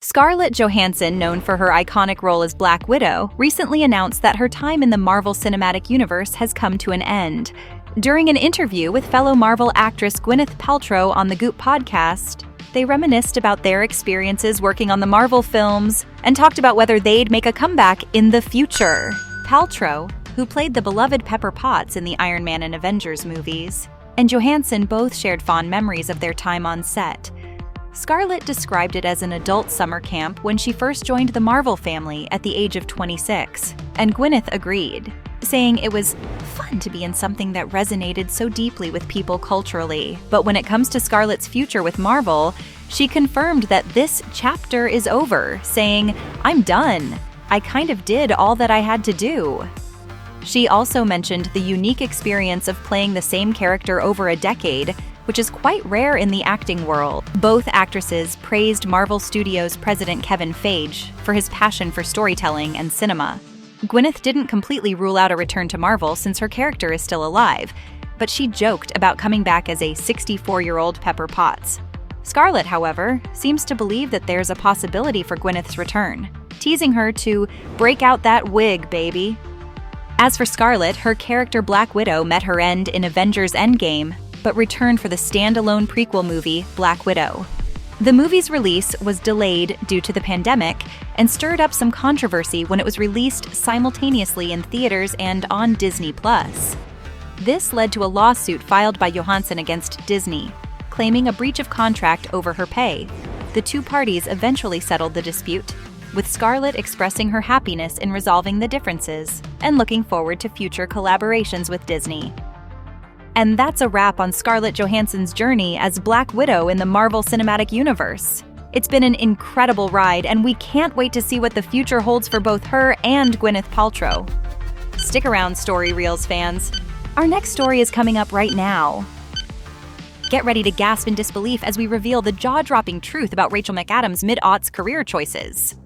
Scarlett Johansson, known for her iconic role as Black Widow, recently announced that her time in the Marvel Cinematic Universe has come to an end. During an interview with fellow Marvel actress Gwyneth Paltrow on the Goop podcast, they reminisced about their experiences working on the Marvel films and talked about whether they'd make a comeback in the future. Paltrow, who played the beloved Pepper Potts in the Iron Man and Avengers movies, and Johansson both shared fond memories of their time on set. Scarlett described it as an adult summer camp when she first joined the Marvel family at the age of 26, and Gwyneth agreed, saying it was fun to be in something that resonated so deeply with people culturally. But when it comes to Scarlett's future with Marvel, she confirmed that this chapter is over, saying, "I'm done. I kind of did all that I had to do." She also mentioned the unique experience of playing the same character over a decade, which is quite rare in the acting world. Both actresses praised Marvel Studios president Kevin Feige for his passion for storytelling and cinema. Gwyneth didn't completely rule out a return to Marvel since her character is still alive, but she joked about coming back as a 64-year-old Pepper Potts. Scarlett, however, seems to believe that there's a possibility for Gwyneth's return, teasing her to break out that wig, baby. As for Scarlett, her character Black Widow met her end in Avengers Endgame, but returned for the standalone prequel movie, Black Widow. The movie's release was delayed due to the pandemic and stirred up some controversy when it was released simultaneously in theaters and on Disney+. This led to a lawsuit filed by Johansson against Disney, claiming a breach of contract over her pay. The two parties eventually settled the dispute, with Scarlett expressing her happiness in resolving the differences and looking forward to future collaborations with Disney. And that's a wrap on Scarlett Johansson's journey as Black Widow in the Marvel Cinematic Universe. It's been an incredible ride, and we can't wait to see what the future holds for both her and Gwyneth Paltrow. Stick around, Story Reels fans. Our next story is coming up right now. Get ready to gasp in disbelief as we reveal the jaw-dropping truth about Rachel McAdams' mid-aughts career choices.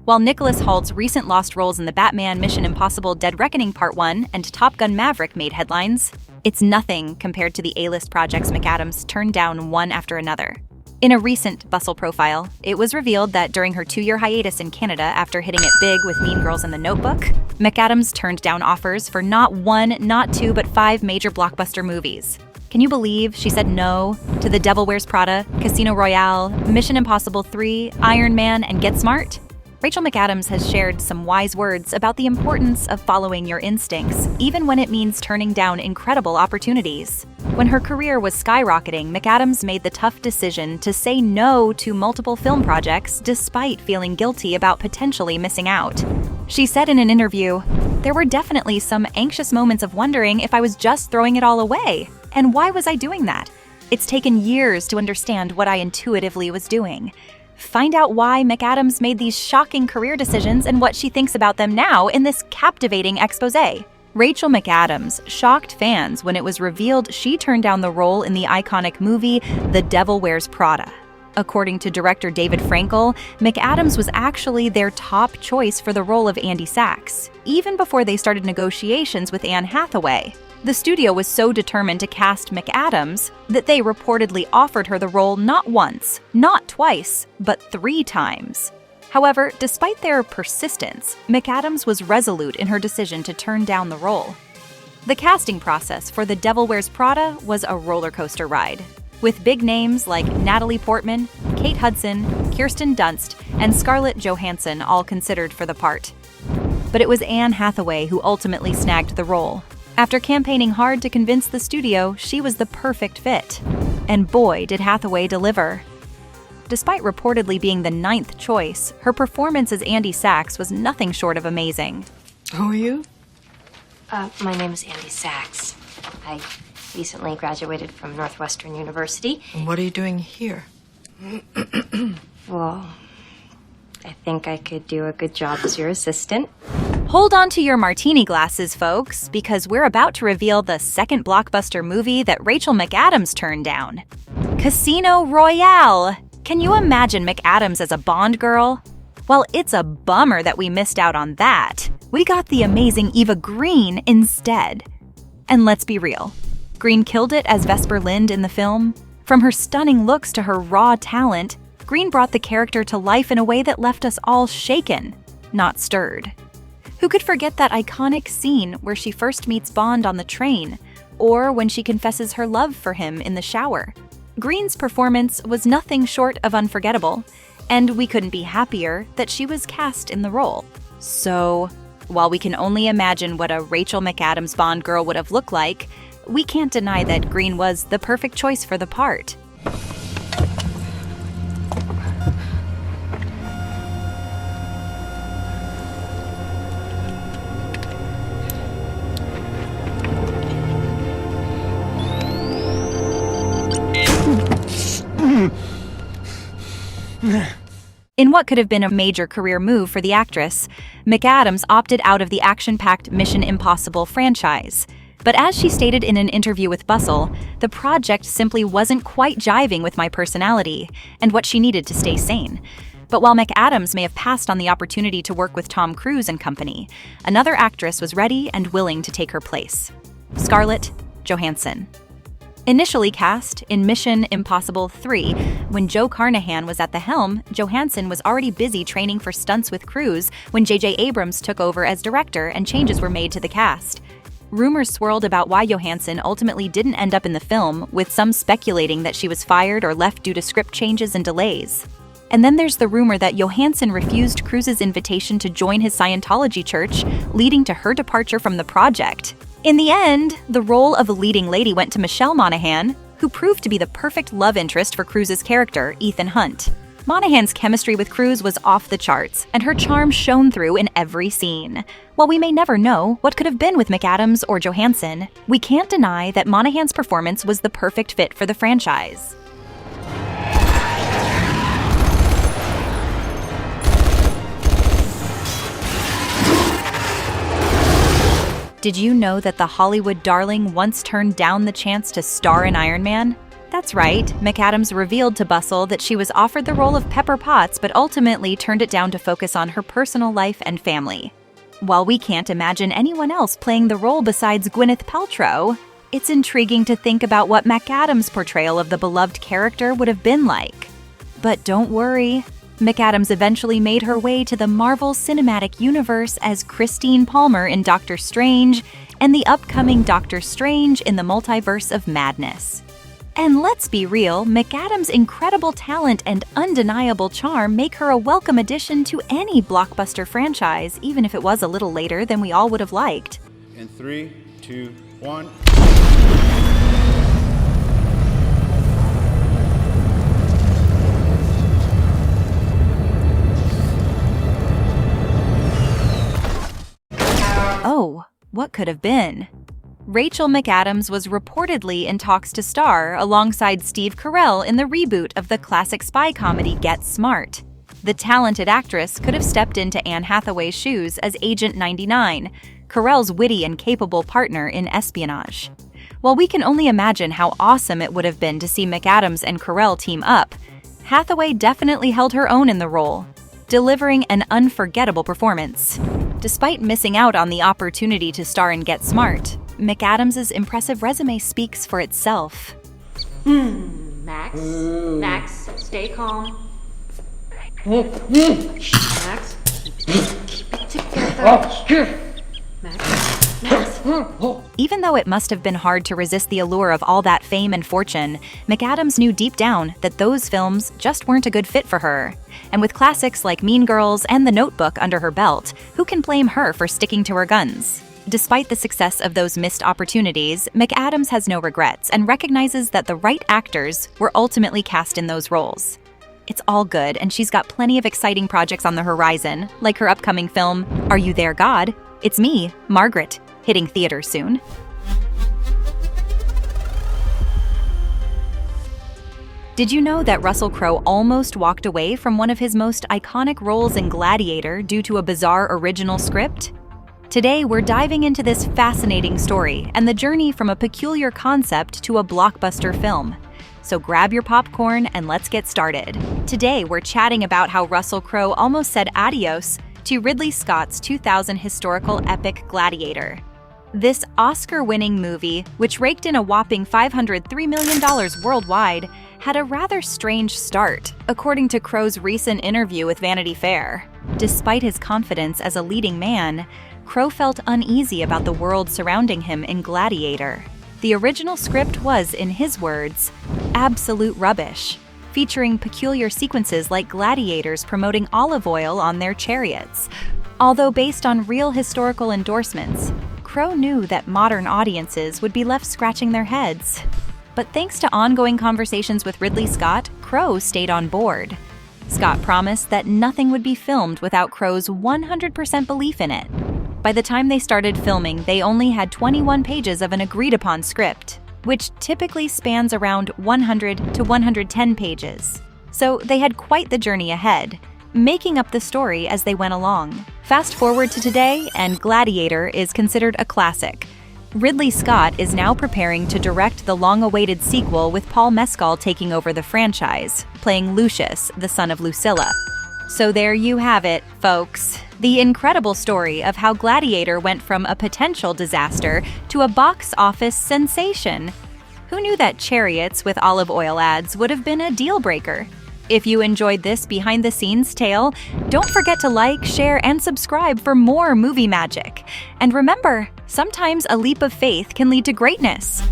While Nicholas Holt's recent lost roles in the Batman Mission Impossible Dead Reckoning Part 1 and Top Gun Maverick made headlines, it's nothing compared to the A-list projects McAdams turned down one after another. In a recent Bustle profile, it was revealed that during her 2-year hiatus in Canada after hitting it big with Mean Girls and The Notebook, McAdams turned down offers for not one, not two, but 5 major blockbuster movies. Can you believe she said no to The Devil Wears Prada, Casino Royale, Mission Impossible 3, Iron Man, and Get Smart? Rachel McAdams has shared some wise words about the importance of following your instincts, even when it means turning down incredible opportunities. When her career was skyrocketing, McAdams made the tough decision to say no to multiple film projects despite feeling guilty about potentially missing out. She said in an interview, "There were definitely some anxious moments of wondering if I was just throwing it all away. And why was I doing that? It's taken years to understand what I intuitively was doing." Find out why McAdams made these shocking career decisions and what she thinks about them now in this captivating exposé. Rachel McAdams shocked fans when it was revealed she turned down the role in the iconic movie The Devil Wears Prada. According to director David Frankel, McAdams was actually their top choice for the role of Andy Sachs, even before they started negotiations with Anne Hathaway. The studio was so determined to cast McAdams that they reportedly offered her the role not once, not twice, but 3 times. However, despite their persistence, McAdams was resolute in her decision to turn down the role. The casting process for The Devil Wears Prada was a roller coaster ride, with big names like Natalie Portman, Kate Hudson, Kirsten Dunst, and Scarlett Johansson all considered for the part. But it was Anne Hathaway who ultimately snagged the role. After campaigning hard to convince the studio she was the perfect fit. And boy, did Hathaway deliver. Despite reportedly being the 9th choice, her performance as Andy Sachs was nothing short of amazing. Who are you? My name is Andy Sachs. I recently graduated from Northwestern University. And what are you doing here? Well, I think I could do a good job as your assistant. Hold on to your martini glasses, folks, because we're about to reveal the second blockbuster movie that Rachel McAdams turned down. Casino Royale! Can you imagine McAdams as a Bond girl? Well, it's a bummer that we missed out on that. We got the amazing Eva Green instead. And let's be real, Green killed it as Vesper Lynd in the film. From her stunning looks to her raw talent, Green brought the character to life in a way that left us all shaken, not stirred. Who could forget that iconic scene where she first meets Bond on the train, or when she confesses her love for him in the shower? Green's performance was nothing short of unforgettable, and we couldn't be happier that she was cast in the role. So, while we can only imagine what a Rachel McAdams Bond girl would have looked like, we can't deny that Green was the perfect choice for the part. In what could have been a major career move for the actress, McAdams opted out of the action-packed Mission Impossible franchise. But as she stated in an interview with Bustle, the project simply wasn't quite jiving with my personality and what she needed to stay sane. But while McAdams may have passed on the opportunity to work with Tom Cruise and company, another actress was ready and willing to take her place: Scarlett Johansson. Initially cast in Mission Impossible 3, when Joe Carnahan was at the helm, Johansson was already busy training for stunts with Cruise when J.J. Abrams took over as director and changes were made to the cast. Rumors swirled about why Johansson ultimately didn't end up in the film, with some speculating that she was fired or left due to script changes and delays. And then there's the rumor that Johansson refused Cruise's invitation to join his Scientology church, leading to her departure from the project. In the end, the role of the leading lady went to Michelle Monaghan, who proved to be the perfect love interest for Cruise's character, Ethan Hunt. Monaghan's chemistry with Cruise was off the charts, and her charm shone through in every scene. While we may never know what could have been with McAdams or Johansson, we can't deny that Monaghan's performance was the perfect fit for the franchise. Did you know that the Hollywood darling once turned down the chance to star in Iron Man? That's right, McAdams revealed to Bustle that she was offered the role of Pepper Potts but ultimately turned it down to focus on her personal life and family. While we can't imagine anyone else playing the role besides Gwyneth Paltrow, it's intriguing to think about what McAdams' portrayal of the beloved character would have been like. But don't worry, McAdams eventually made her way to the Marvel Cinematic Universe as Christine Palmer in Doctor Strange and the upcoming Doctor Strange in the Multiverse of Madness. And let's be real, McAdams' incredible talent and undeniable charm make her a welcome addition to any blockbuster franchise, even if it was a little later than we all would have liked. In 3, 2, 1. Oh, what could have been? Rachel McAdams was reportedly in talks to star alongside Steve Carell in the reboot of the classic spy comedy Get Smart. The talented actress could have stepped into Anne Hathaway's shoes as Agent 99, Carell's witty and capable partner in espionage. While we can only imagine how awesome it would have been to see McAdams and Carell team up, Hathaway definitely held her own in the role, delivering an unforgettable performance. Despite missing out on the opportunity to star in Get Smart, McAdams' impressive resume speaks for itself. Max, stay calm. Max, keep it together. Max. Even though it must have been hard to resist the allure of all that fame and fortune, McAdams knew deep down that those films just weren't a good fit for her. And with classics like Mean Girls and The Notebook under her belt, who can blame her for sticking to her guns? Despite the success of those missed opportunities, McAdams has no regrets and recognizes that the right actors were ultimately cast in those roles. It's all good, and she's got plenty of exciting projects on the horizon, like her upcoming film, Are You There, God? It's Me, Margaret, hitting theaters soon. Did you know that Russell Crowe almost walked away from one of his most iconic roles in Gladiator due to a bizarre original script? Today, we're diving into this fascinating story and the journey from a peculiar concept to a blockbuster film. So grab your popcorn and let's get started. Today, we're chatting about how Russell Crowe almost said adios to Ridley Scott's 2000 historical epic Gladiator. This Oscar-winning movie, which raked in a whopping $503 million worldwide, had a rather strange start, according to Crow's recent interview with Vanity Fair. Despite his confidence as a leading man, Crow felt uneasy about the world surrounding him in Gladiator. The original script was, in his words, absolute rubbish, featuring peculiar sequences like gladiators promoting olive oil on their chariots. Although based on real historical endorsements, Crow knew that modern audiences would be left scratching their heads. But thanks to ongoing conversations with Ridley Scott, Crow stayed on board. Scott promised that nothing would be filmed without Crow's 100% belief in it. By the time they started filming, they only had 21 pages of an agreed-upon script, which typically spans around 100 to 110 pages. So they had quite the journey ahead, making up the story as they went along. Fast forward to today, and Gladiator is considered a classic. Ridley Scott is now preparing to direct the long-awaited sequel with Paul Mescal taking over the franchise, playing Lucius, the son of Lucilla. So there you have it, folks. The incredible story of how Gladiator went from a potential disaster to a box office sensation. Who knew that chariots with olive oil ads would have been a deal breaker? If you enjoyed this behind-the-scenes tale, don't forget to like, share, and subscribe for more movie magic. And remember, sometimes a leap of faith can lead to greatness.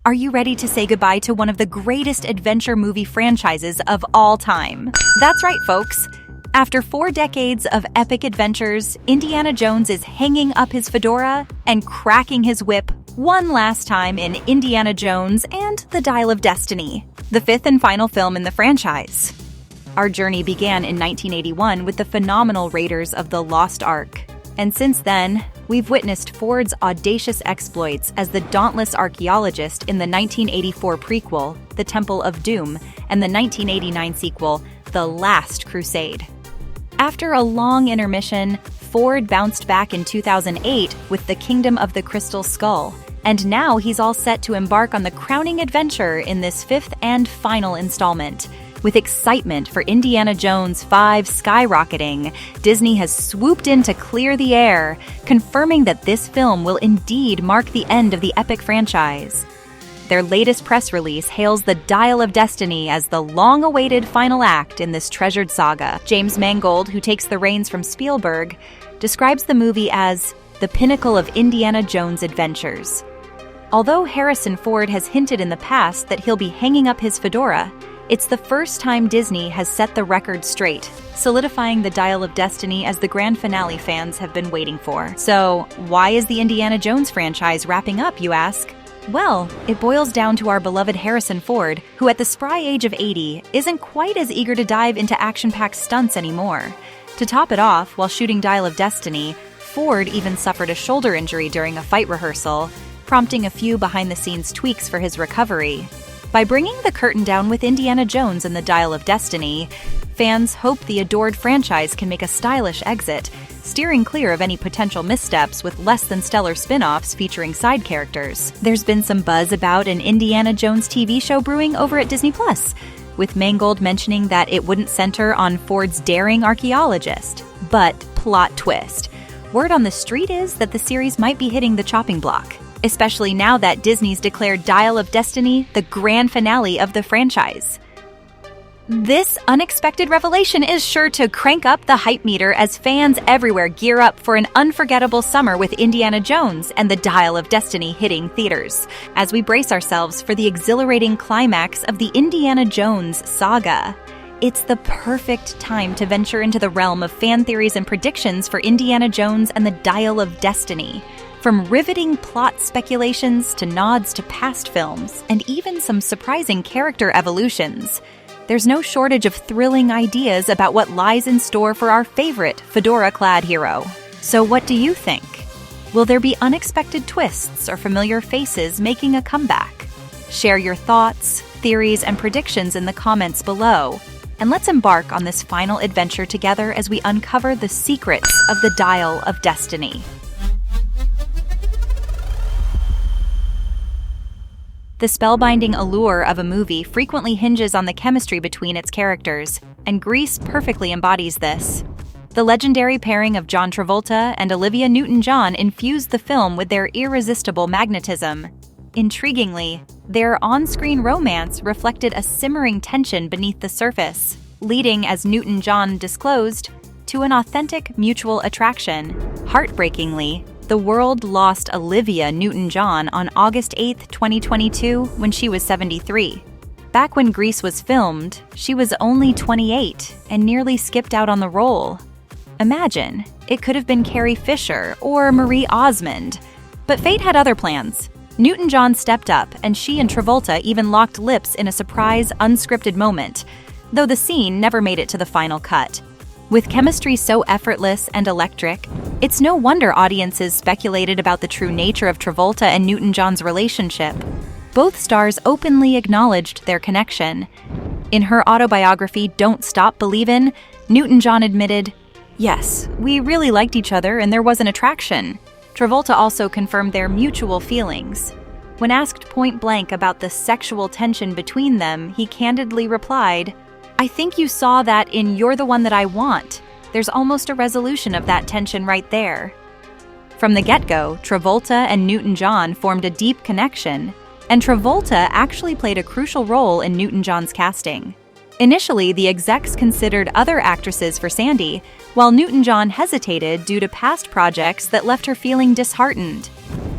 Are you ready to say goodbye to one of the greatest adventure movie franchises of all time? That's right, folks. After 4 decades of epic adventures, Indiana Jones is hanging up his fedora and cracking his whip one last time in Indiana Jones and the Dial of Destiny, the 5th and final film in the franchise. Our journey began in 1981 with the phenomenal Raiders of the Lost Ark. And since then, we've witnessed Ford's audacious exploits as the dauntless archaeologist in the 1984 prequel, The Temple of Doom, and the 1989 sequel, The Last Crusade. After a long intermission, Ford bounced back in 2008 with The Kingdom of the Crystal Skull, and now he's all set to embark on the crowning adventure in this 5th and final installment. With excitement for Indiana Jones 5 skyrocketing, Disney has swooped in to clear the air, confirming that this film will indeed mark the end of the epic franchise. Their latest press release hails the Dial of Destiny as the long-awaited final act in this treasured saga. James Mangold, who takes the reins from Spielberg, describes the movie as the pinnacle of Indiana Jones adventures. Although Harrison Ford has hinted in the past that he'll be hanging up his fedora, it's the first time Disney has set the record straight, solidifying the Dial of Destiny as the grand finale fans have been waiting for. So, why is the Indiana Jones franchise wrapping up, you ask? Well, it boils down to our beloved Harrison Ford, who at the spry age of 80 isn't quite as eager to dive into action-packed stunts anymore. To top it off, while shooting Dial of Destiny, Ford even suffered a shoulder injury during a fight rehearsal, prompting a few behind-the-scenes tweaks for his recovery. By bringing the curtain down with Indiana Jones and the Dial of Destiny, fans hope the adored franchise can make a stylish exit, steering clear of any potential missteps with less-than-stellar spin-offs featuring side characters. There's been some buzz about an Indiana Jones TV show brewing over at Disney+, with Mangold mentioning that it wouldn't center on Ford's daring archaeologist. But plot twist. Word on the street is that the series might be hitting the chopping block, especially now that Disney's declared Dial of Destiny the grand finale of the franchise. This unexpected revelation is sure to crank up the hype meter as fans everywhere gear up for an unforgettable summer with Indiana Jones and the Dial of Destiny hitting theaters, as we brace ourselves for the exhilarating climax of the Indiana Jones saga. It's the perfect time to venture into the realm of fan theories and predictions for Indiana Jones and the Dial of Destiny. From riveting plot speculations to nods to past films, and even some surprising character evolutions, there's no shortage of thrilling ideas about what lies in store for our favorite fedora-clad hero. So what do you think? Will there be unexpected twists or familiar faces making a comeback? Share your thoughts, theories, and predictions in the comments below. And let's embark on this final adventure together as we uncover the secrets of the Dial of Destiny. The spellbinding allure of a movie frequently hinges on the chemistry between its characters, and Grease perfectly embodies this. The legendary pairing of John Travolta and Olivia Newton-John infused the film with their irresistible magnetism. Intriguingly, their on-screen romance reflected a simmering tension beneath the surface, leading, as Newton-John disclosed, to an authentic mutual attraction. Heartbreakingly, the world lost Olivia Newton-John on August 8, 2022, when she was 73. Back when Grease was filmed, she was only 28 and nearly skipped out on the role. Imagine, it could have been Carrie Fisher or Marie Osmond. But fate had other plans. Newton-John stepped up, and she and Travolta even locked lips in a surprise, unscripted moment, though the scene never made it to the final cut. With chemistry so effortless and electric, it's no wonder audiences speculated about the true nature of Travolta and Newton-John's relationship. Both stars openly acknowledged their connection. In her autobiography, Don't Stop Believin', Newton-John admitted, "Yes, we really liked each other and there was an attraction." Travolta also confirmed their mutual feelings. When asked point-blank about the sexual tension between them, he candidly replied, "I think you saw that in You're the One That I Want. There's almost a resolution of that tension right there." From the get-go, Travolta and Newton-John formed a deep connection, and Travolta actually played a crucial role in Newton-John's casting. Initially, the execs considered other actresses for Sandy, while Newton-John hesitated due to past projects that left her feeling disheartened.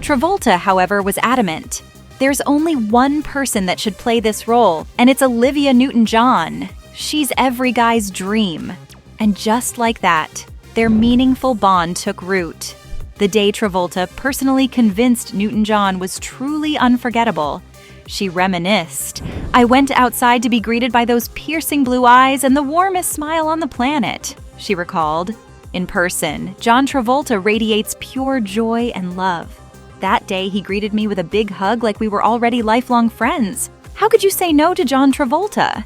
Travolta, however, was adamant. "There's only one person that should play this role, and it's Olivia Newton-John. She's every guy's dream." And just like that, their meaningful bond took root. The day Travolta personally convinced Newton-John was truly unforgettable. She reminisced, "I went outside to be greeted by those piercing blue eyes and the warmest smile on the planet," she recalled. In person, John Travolta radiates pure joy and love. "That day, he greeted me with a big hug like we were already lifelong friends. How could you say no to John Travolta?"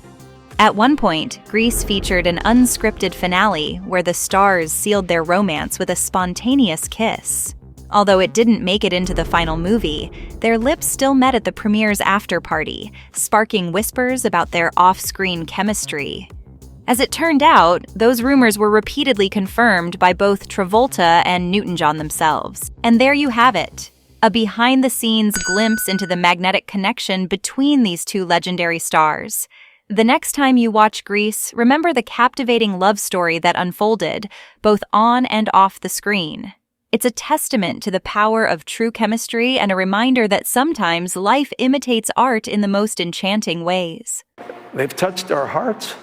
At one point, Grease featured an unscripted finale where the stars sealed their romance with a spontaneous kiss. Although it didn't make it into the final movie, their lips still met at the premiere's after-party, sparking whispers about their off-screen chemistry. As it turned out, those rumors were repeatedly confirmed by both Travolta and Newton-John themselves. And there you have it, a behind-the-scenes glimpse into the magnetic connection between these two legendary stars. The next time you watch Grease, remember the captivating love story that unfolded, both on and off the screen. It's a testament to the power of true chemistry and a reminder that sometimes life imitates art in the most enchanting ways. They've touched our hearts,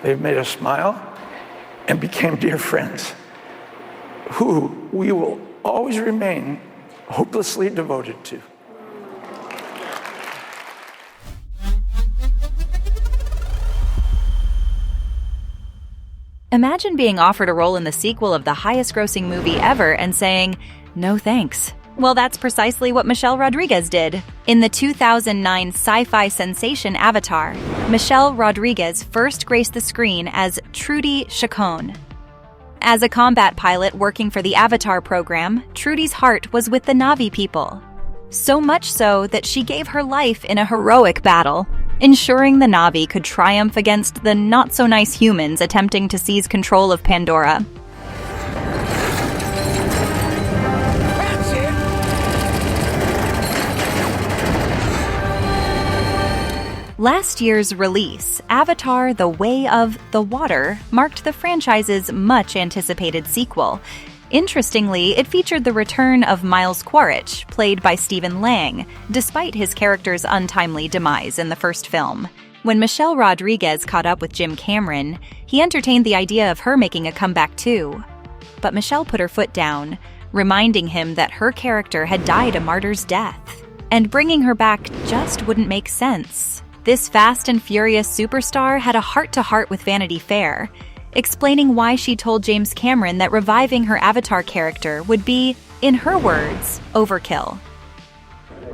they've made us smile, and became dear friends, who we will always remain hopelessly devoted to. Imagine being offered a role in the sequel of the highest-grossing movie ever and saying, "No thanks." Well, that's precisely what Michelle Rodriguez did. In the 2009 sci-fi sensation Avatar, Michelle Rodriguez first graced the screen as Trudy Chacon. As a combat pilot working for the Avatar program, Trudy's heart was with the Na'vi people. So much so that she gave her life in a heroic battle, ensuring the Na'vi could triumph against the not-so-nice humans attempting to seize control of Pandora. Last year's release, Avatar: The Way of the Water, marked the franchise's much-anticipated sequel. Interestingly, it featured the return of Miles Quaritch, played by Stephen Lang, despite his character's untimely demise in the first film. When Michelle Rodriguez caught up with Jim Cameron, he entertained the idea of her making a comeback too. But Michelle put her foot down, reminding him that her character had died a martyr's death, and bringing her back just wouldn't make sense. This Fast and Furious superstar had a heart-to-heart with Vanity Fair, explaining why she told James Cameron that reviving her Avatar character would be, in her words, overkill.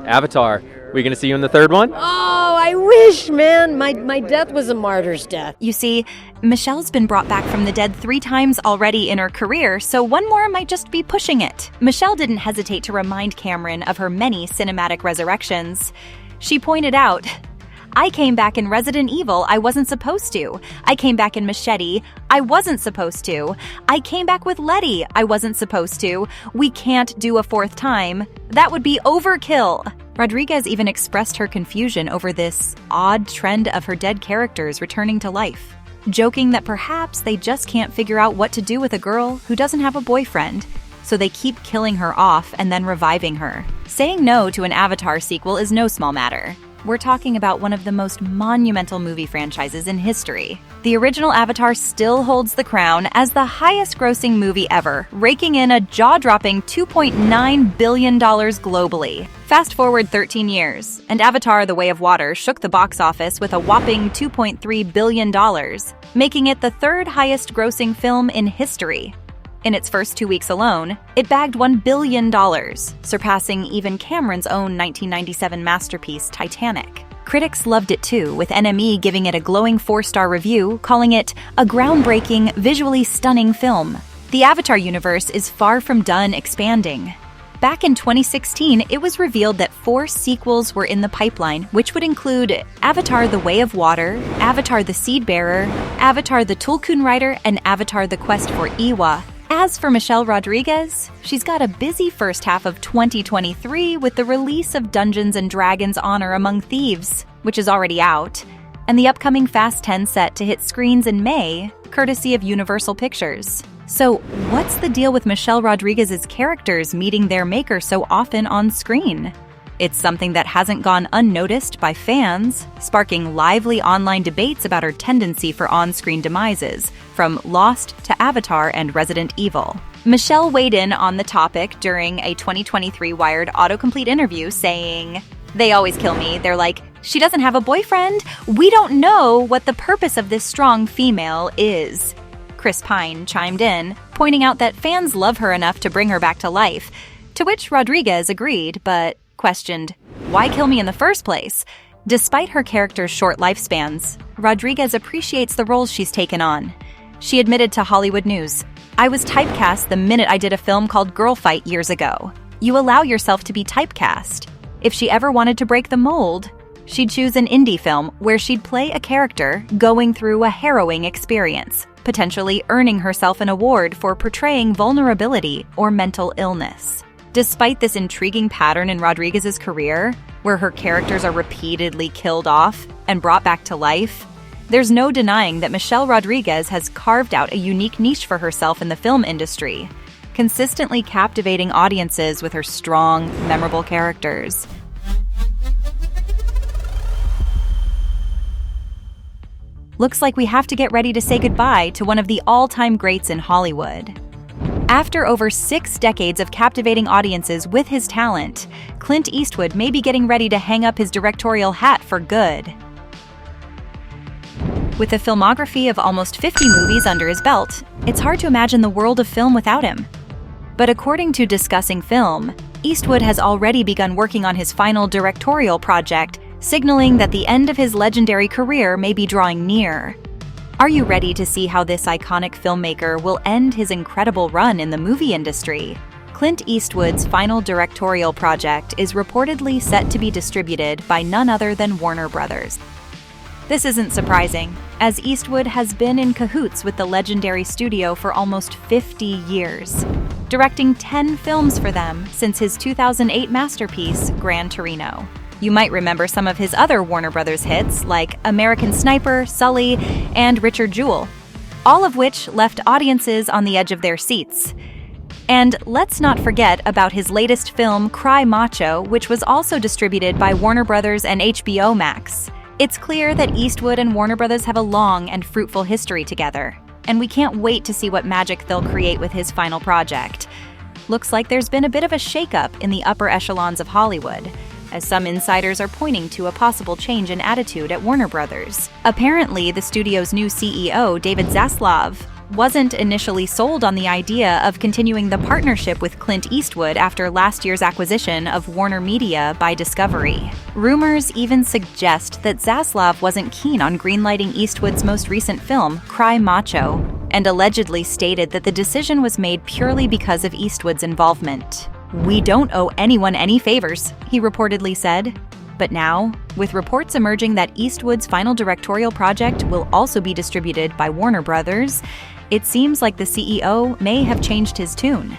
Avatar, we gonna see you in the third one? Oh, I wish, man. My death was a martyr's death. You see, Michelle's been brought back from the dead 3 times already in her career, so one more might just be pushing it. Michelle didn't hesitate to remind Cameron of her many cinematic resurrections. She pointed out, I came back in Resident Evil, I wasn't supposed to. I came back in Machete, I wasn't supposed to. I came back with Letty, I wasn't supposed to. We can't do a fourth time. That would be overkill. Rodriguez even expressed her confusion over this odd trend of her dead characters returning to life, joking that perhaps they just can't figure out what to do with a girl who doesn't have a boyfriend, so they keep killing her off and then reviving her. Saying no to an Avatar sequel is no small matter. We're talking about one of the most monumental movie franchises in history. The original Avatar still holds the crown as the highest-grossing movie ever, raking in a jaw-dropping $2.9 billion globally. Fast forward 13 years, and Avatar: The Way of Water shook the box office with a whopping $2.3 billion, making it the third highest-grossing film in history. In its first 2 weeks alone, it bagged $1 billion, surpassing even Cameron's own 1997 masterpiece, Titanic. Critics loved it too, with NME giving it a glowing 4-star review, calling it a groundbreaking, visually stunning film. The Avatar universe is far from done expanding. Back in 2016, it was revealed that 4 sequels were in the pipeline, which would include Avatar: The Way of Water, Avatar: The Seedbearer, Avatar: The Tulkun Rider, and Avatar: The Quest for Iwa. As for Michelle Rodriguez, she's got a busy first half of 2023 with the release of Dungeons & Dragons: Honor Among Thieves, which is already out, and the upcoming Fast 10 set to hit screens in May, courtesy of Universal Pictures. So, what's the deal with Michelle Rodriguez's characters meeting their maker so often on screen? It's something that hasn't gone unnoticed by fans, sparking lively online debates about her tendency for on-screen demises, from Lost to Avatar and Resident Evil. Michelle weighed in on the topic during a 2023 Wired autocomplete interview, saying, "They always kill me. They're like, she doesn't have a boyfriend? We don't know what the purpose of this strong female is." Chris Pine chimed in, pointing out that fans love her enough to bring her back to life, to which Rodriguez agreed, but questioned, why kill me in the first place? Despite her character's short lifespans, Rodriguez appreciates the roles she's taken on. She admitted to Hollywood News, "I was typecast the minute I did a film called Girl Fight years ago. You allow yourself to be typecast. If she ever wanted to break the mold, she'd choose an indie film where she'd play a character going through a harrowing experience, potentially earning herself an award for portraying vulnerability or mental illness." Despite this intriguing pattern in Rodriguez's career, where her characters are repeatedly killed off and brought back to life, there's no denying that Michelle Rodriguez has carved out a unique niche for herself in the film industry, consistently captivating audiences with her strong, memorable characters. Looks like we have to get ready to say goodbye to one of the all-time greats in Hollywood. After over 6 decades of captivating audiences with his talent, Clint Eastwood may be getting ready to hang up his directorial hat for good. With a filmography of almost 50 movies under his belt, it's hard to imagine the world of film without him. But according to Discussing Film, Eastwood has already begun working on his final directorial project, signaling that the end of his legendary career may be drawing near. Are you ready to see how this iconic filmmaker will end his incredible run in the movie industry? Clint Eastwood's final directorial project is reportedly set to be distributed by none other than Warner Brothers. This isn't surprising, as Eastwood has been in cahoots with the legendary studio for almost 50 years, directing 10 films for them since his 2008 masterpiece, Gran Torino. You might remember some of his other Warner Brothers hits, like American Sniper, Sully, and Richard Jewell, all of which left audiences on the edge of their seats. And let's not forget about his latest film, Cry Macho, which was also distributed by Warner Brothers and HBO Max. It's clear that Eastwood and Warner Brothers have a long and fruitful history together, and we can't wait to see what magic they'll create with his final project. Looks like there's been a bit of a shakeup in the upper echelons of Hollywood, as some insiders are pointing to a possible change in attitude at Warner Brothers. Apparently, the studio's new CEO, David Zaslav, wasn't initially sold on the idea of continuing the partnership with Clint Eastwood after last year's acquisition of Warner Media by Discovery. Rumors even suggest that Zaslav wasn't keen on greenlighting Eastwood's most recent film, Cry Macho, and allegedly stated that the decision was made purely because of Eastwood's involvement. "We don't owe anyone any favors," he reportedly said. But now, with reports emerging that Eastwood's final directorial project will also be distributed by Warner Brothers, it seems like the CEO may have changed his tune.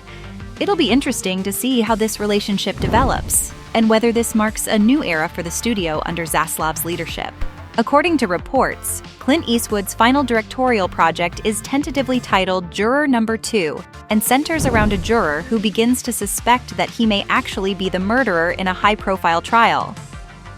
It'll be interesting to see how this relationship develops, and whether this marks a new era for the studio under Zaslav's leadership. According to reports, Clint Eastwood's final directorial project is tentatively titled Juror Number 2 and centers around a juror who begins to suspect that he may actually be the murderer in a high-profile trial.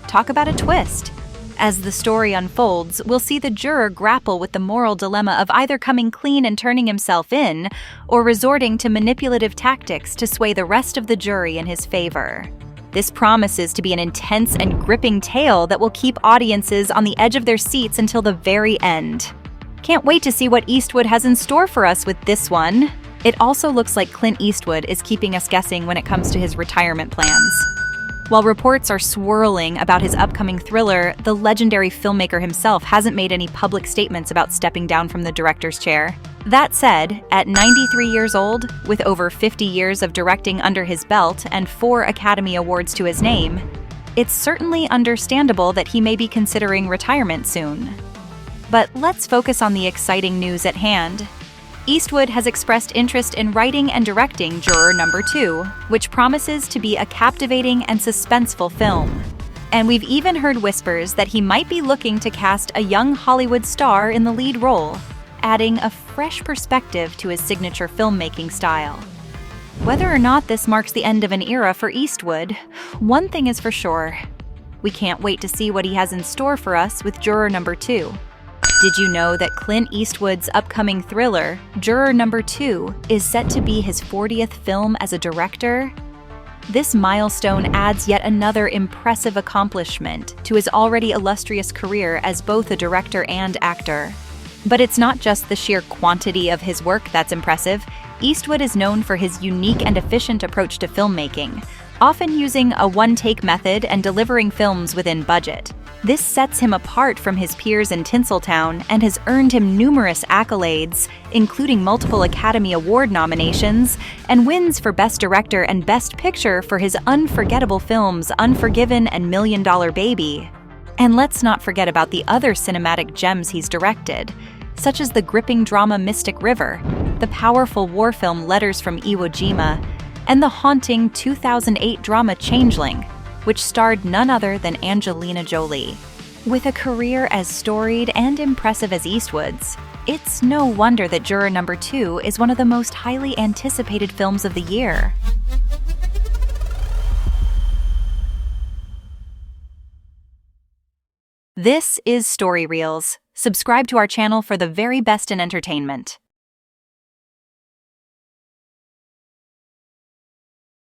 Talk about a twist. As the story unfolds, we'll see the juror grapple with the moral dilemma of either coming clean and turning himself in, or resorting to manipulative tactics to sway the rest of the jury in his favor. This promises to be an intense and gripping tale that will keep audiences on the edge of their seats until the very end. Can't wait to see what Eastwood has in store for us with this one. It also looks like Clint Eastwood is keeping us guessing when it comes to his retirement plans. While reports are swirling about his upcoming thriller, the legendary filmmaker himself hasn't made any public statements about stepping down from the director's chair. That said, at 93 years old, with over 50 years of directing under his belt and 4 Academy Awards to his name, it's certainly understandable that he may be considering retirement soon. But let's focus on the exciting news at hand. Eastwood has expressed interest in writing and directing Juror Number 2, which promises to be a captivating and suspenseful film. And we've even heard whispers that he might be looking to cast a young Hollywood star in the lead role, adding a fresh perspective to his signature filmmaking style. Whether or not this marks the end of an era for Eastwood, one thing is for sure. We can't wait to see what he has in store for us with Juror Number 2. Did you know that Clint Eastwood's upcoming thriller, Juror Number 2, is set to be his 40th film as a director? This milestone adds yet another impressive accomplishment to his already illustrious career as both a director and actor. But it's not just the sheer quantity of his work that's impressive. Eastwood is known for his unique and efficient approach to filmmaking, often using a one-take method and delivering films within budget. This sets him apart from his peers in Tinseltown and has earned him numerous accolades, including multiple Academy Award nominations and wins for Best Director and Best Picture for his unforgettable films Unforgiven and $1 Million Baby. And let's not forget about the other cinematic gems he's directed, such as the gripping drama Mystic River, the powerful war film Letters from Iwo Jima, and the haunting 2008 drama Changeling, which starred none other than Angelina Jolie. With a career as storied and impressive as Eastwood's, it's no wonder that Juror Number 2 is one of the most highly anticipated films of the year. This is Story Reels. Subscribe to our channel for the very best in entertainment.